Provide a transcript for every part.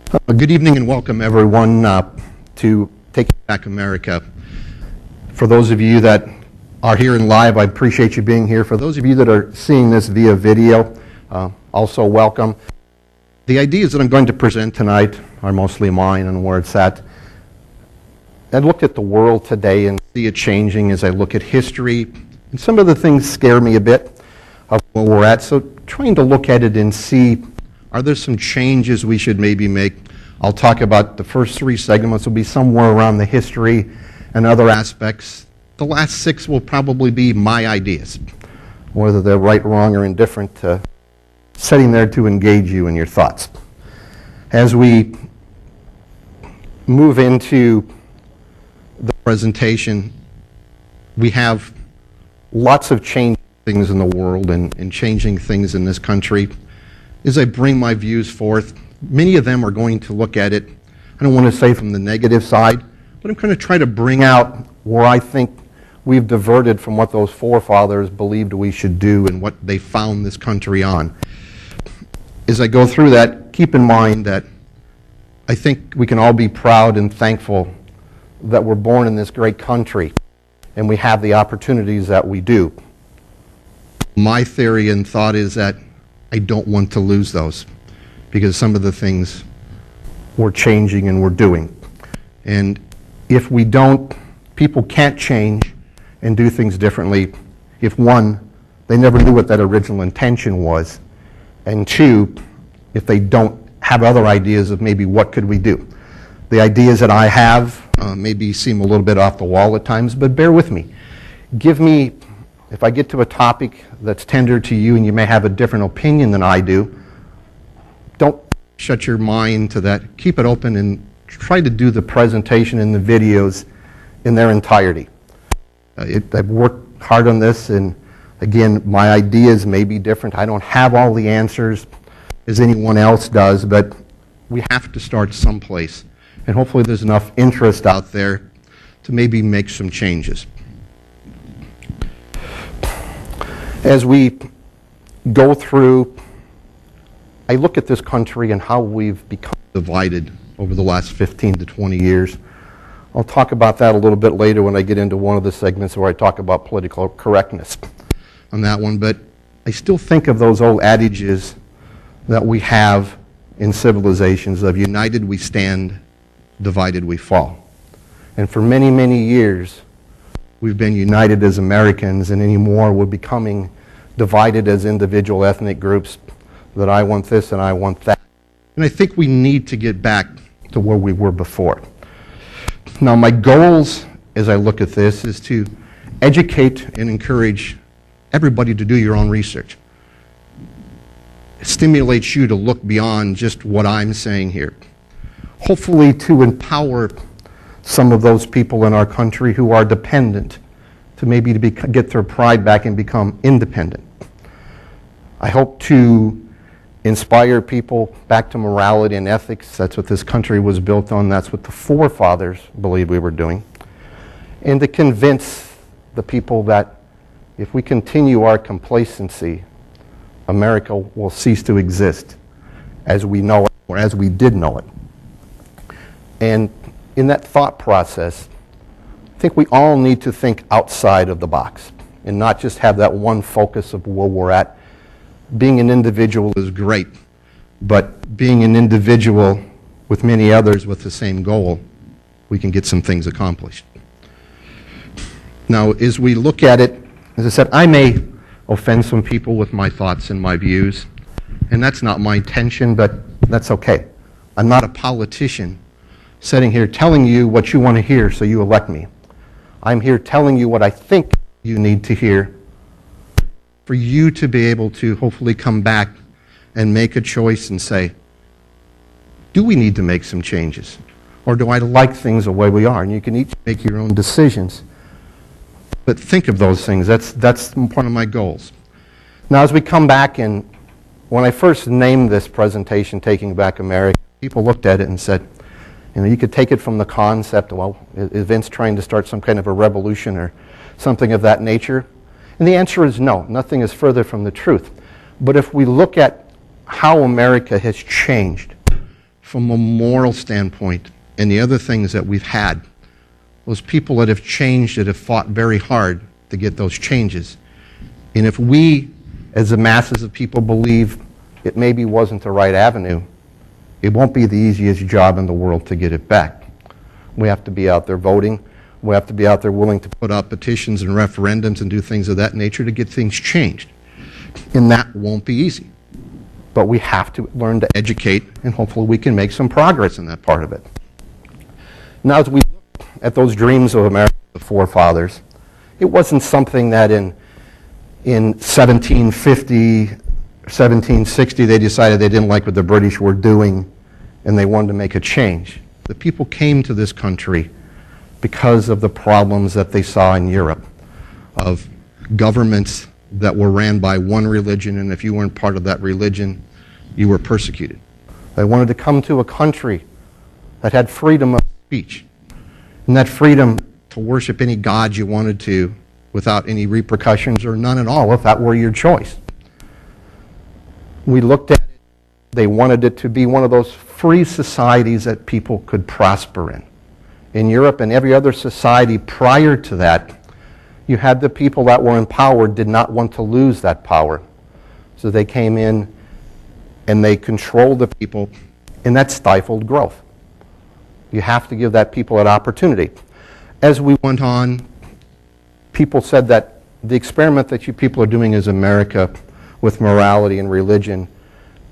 Good evening and welcome everyone to Taking Back America. For those of you that are here in live, I appreciate you being here. For those of you that are seeing this via video, also welcome. The ideas that I'm going to present tonight are mostly mine and where it's at. I look at the world today and see it changing as I look at history, and some of the things scare me a bit of where we're at. So trying to look at it and see, are there some changes we should maybe make? I'll talk about the first 3 segments will be somewhere around the history and other aspects. The last 6 will probably be my ideas, whether they're right, wrong, or indifferent, sitting there to engage you in your thoughts. As we move into the presentation, we have lots of changing things in the world and changing things in this country. As I bring my views forth, many of them are going to look at it, I don't want to say from the negative side, but I'm going to try to bring out where I think we've diverted from what those forefathers believed we should do and what they found this country on. As I go through that, keep in mind that I think we can all be proud and thankful that we're born in this great country and we have the opportunities that we do. My theory and thought is that I don't want to lose those because some of the things we're changing and we're doing. And if we don't, people can't change and do things differently if, 1, they never knew what that original intention was, and 2, if they don't have other ideas of maybe what could we do. The ideas that I have maybe seem a little bit off the wall at times, but bear with me. Give me, if I get to a topic that's tender to you and you may have a different opinion than I do, don't shut your mind to that. Keep it open and try to do the presentation and the videos in their entirety. I've worked hard on this, and again, my ideas may be different. I don't have all the answers as anyone else does, but we have to start someplace. And hopefully there's enough interest out there to maybe make some changes. As we go through, I look at this country and how we've become divided over the last 15 to 20 years. I'll talk about that a little bit later when I get into one of the segments where I talk about political correctness on that one. But I still think of those old adages that we have in civilizations of united we stand, divided we fall. And for many, many years, we've been united as Americans, and anymore we're becoming divided as individual ethnic groups, that I want this and I want that. And I think we need to get back to where we were before. Now, my goals as I look at this is to educate and encourage everybody to do your own research. It stimulates you to look beyond just what I'm saying here. Hopefully to empower some of those people in our country who are dependent to maybe get their pride back and become independent. I hope to inspire people back to morality and ethics. That's what this country was built on. That's what the forefathers believed we were doing. And to convince the people that if we continue our complacency, America will cease to exist as we know it, or as we did know it. And in that thought process, I think we all need to think outside of the box and not just have that one focus of where we're at. Being an individual is great, but being an individual with many others with the same goal, we can get some things accomplished. Now, as we look at it, as I said, I may offend some people with my thoughts and my views, and that's not my intention, but that's okay. I'm not a politician sitting here telling you what you want to hear so you elect me. I'm here telling you what I think you need to hear for you to be able to hopefully come back and make a choice and say, do we need to make some changes? Or do I like things the way we are? And you can each make your own decisions. But think of those things. That's one of my goals. Now, as we come back, and when I first named this presentation, Taking Back America, people looked at it and said, you know, you could take it from the concept, well, is Vince trying to start some kind of a revolution or something of that nature? And the answer is no. Nothing is further from the truth. But if we look at how America has changed from a moral standpoint and the other things that we've had, those people that have changed, that have fought very hard to get those changes. And if we, as the masses of people, believe it maybe wasn't the right avenue, it won't be the easiest job in the world to get it back. We have to be out there voting. We have to be out there willing to put out petitions and referendums and do things of that nature to get things changed. And that won't be easy. But we have to learn to educate, and hopefully we can make some progress in that part of it. Now, as we look at those dreams of America, the forefathers, it wasn't something that in 1750, 1760, they decided they didn't like what the British were doing and they wanted to make a change. The people came to this country because of the problems that they saw in Europe, of governments that were ran by one religion, and if you weren't part of that religion, you were persecuted. They wanted to come to a country that had freedom of speech, and that freedom to worship any god you wanted to without any repercussions or none at all if that were your choice. We looked at it, they wanted it to be one of those free societies that people could prosper in. In Europe and every other society prior to that, you had the people that were in power did not want to lose that power. So they came in and they controlled the people, and that stifled growth. You have to give that people an opportunity. As we went on, people said that the experiment that you people are doing as America with morality and religion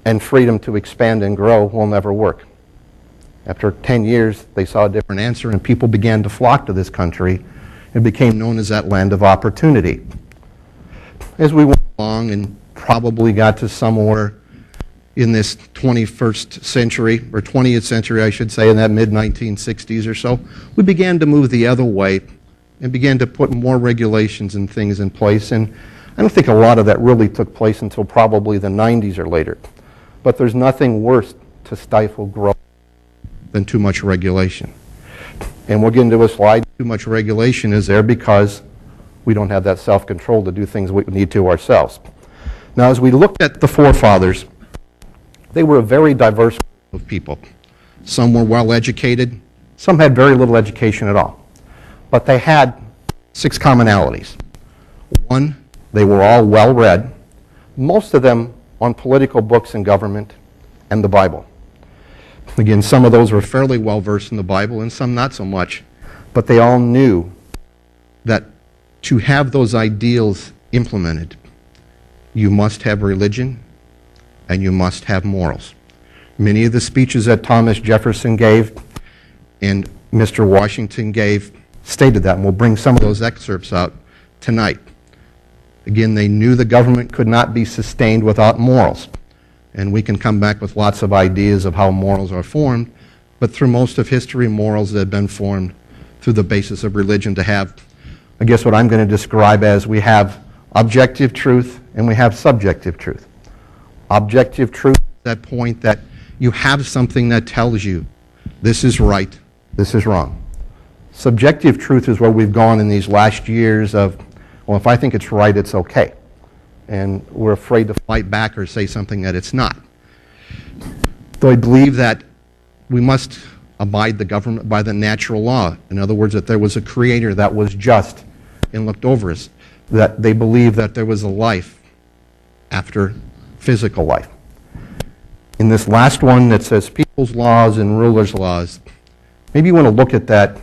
and freedom to expand and grow will never work. After 10 years, they saw a different answer, and people began to flock to this country. It became known as that land of opportunity. As we went along and probably got to somewhere in this 21st century, or 20th century, I should say, in that mid-1960s or so, we began to move the other way and began to put more regulations and things in place. And I don't think a lot of that really took place until probably the 90s or later. But there's nothing worse to stifle growth than too much regulation. And we'll get into a slide. Too much regulation is there because we don't have that self-control to do things we need to ourselves. Now, as we looked at the forefathers, they were a very diverse group of people. Some were well-educated. Some had very little education at all. But they had 6 commonalities. One, they were all well-read, most of them on political books and government and the Bible. Again, some of those were fairly well-versed in the Bible and some not so much, but they all knew that to have those ideals implemented, you must have religion and you must have morals. Many of the speeches that Thomas Jefferson gave and Mr. Washington gave stated that, and we'll bring some of those excerpts out tonight. Again, they knew the government could not be sustained without morals. And we can come back with lots of ideas of how morals are formed, but through most of history, morals have been formed through the basis of religion to have, I guess what I'm going to describe as we have objective truth and we have subjective truth. Objective truth is that point that you have something that tells you this is right, this is wrong. Subjective truth is where we've gone in these last years of, well, if I think it's right, it's okay. And we're afraid to fight back or say something that it's not. So I believe that we must abide the government by the natural law. In other words, that there was a creator that was just and looked over us. That they believed that there was a life after physical life. In this last one that says people's laws and rulers' laws, maybe you want to look at that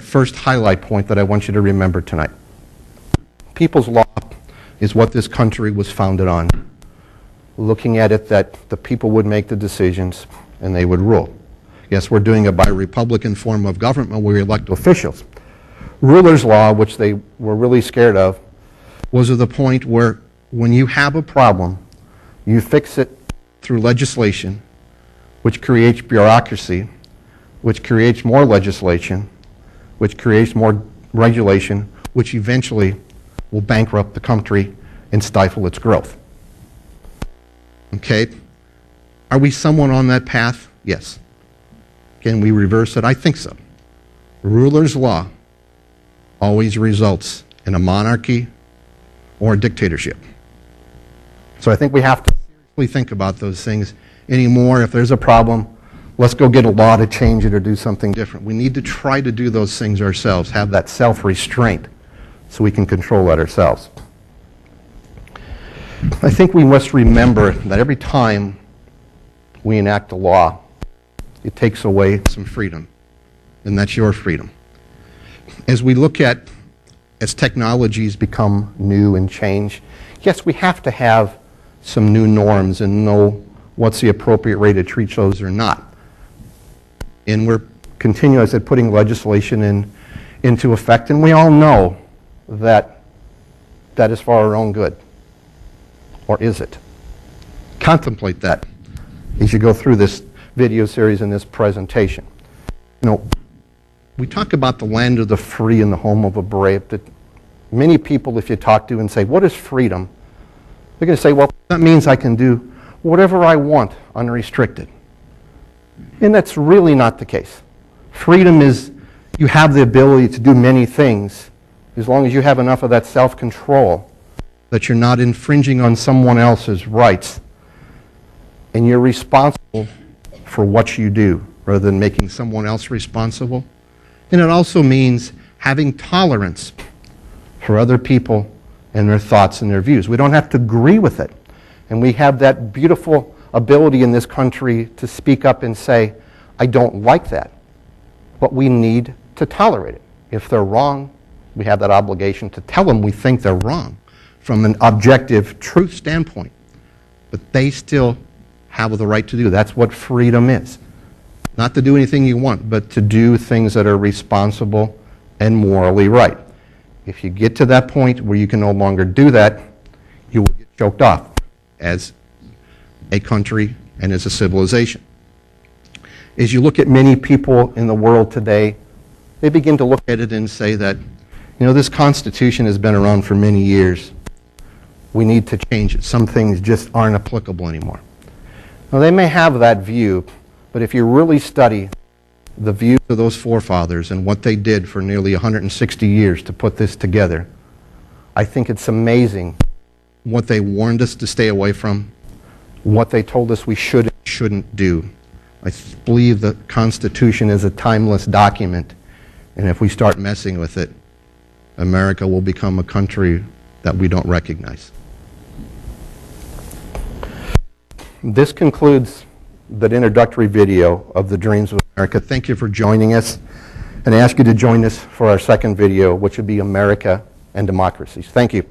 first highlight point that I want you to remember tonight. People's law is what this country was founded on. Looking at it that the people would make the decisions and they would rule. Yes, we're doing it by Republican form of government where we elect officials. Rulers' law, which they were really scared of, was at the point where when you have a problem, you fix it through legislation, which creates bureaucracy, which creates more legislation, which creates more regulation, which eventually will bankrupt the country and stifle its growth. Okay? Are we somewhat on that path? Yes. Can we reverse it? I think so. Ruler's law always results in a monarchy or a dictatorship. So I think we have to seriously think about those things anymore. If there's a problem, let's go get a law to change it or do something different. We need to try to do those things ourselves, have that self-restraint so we can control that ourselves. I think we must remember that every time we enact a law, it takes away some freedom, and that's your freedom. As we look at, as technologies become new and change, yes, we have to have some new norms and know what's the appropriate way to treat those or not. And we're continuing, as I said, putting legislation into effect, and we all know that that is for our own good. Or is it? Contemplate that as you go through this video series and this presentation. You know, we talk about the land of the free and the home of the brave. That many people, if you talk to and say, what is freedom? They're going to say, well, that means I can do whatever I want unrestricted. And that's really not the case. Freedom is you have the ability to do many things as long as you have enough of that self-control that you're not infringing on someone else's rights and you're responsible for what you do rather than making someone else responsible. And it also means having tolerance for other people and their thoughts and their views. We don't have to agree with it. And we have that beautiful ability in this country to speak up and say, I don't like that. But we need to tolerate it. If they're wrong, we have that obligation to tell them we think they're wrong from an objective truth standpoint. But they still have the right to do. That's what freedom is. Not to do anything you want, but to do things that are responsible and morally right. If you get to that point where you can no longer do that, you will get choked off as a country and as a civilization. As you look at many people in the world today, they begin to look at it and say that, you know, this Constitution has been around for many years. We need to change it. Some things just aren't applicable anymore. Now, they may have that view, but if you really study the views of those forefathers and what they did for nearly 160 years to put this together, I think it's amazing what they warned us to stay away from, what they told us we should and shouldn't do. I believe the Constitution is a timeless document, and if we start messing with it, America will become a country that we don't recognize. This concludes the introductory video of the Dreams of America. Thank you for joining us, and I ask you to join us for our second video, which would be America and Democracies. Thank you.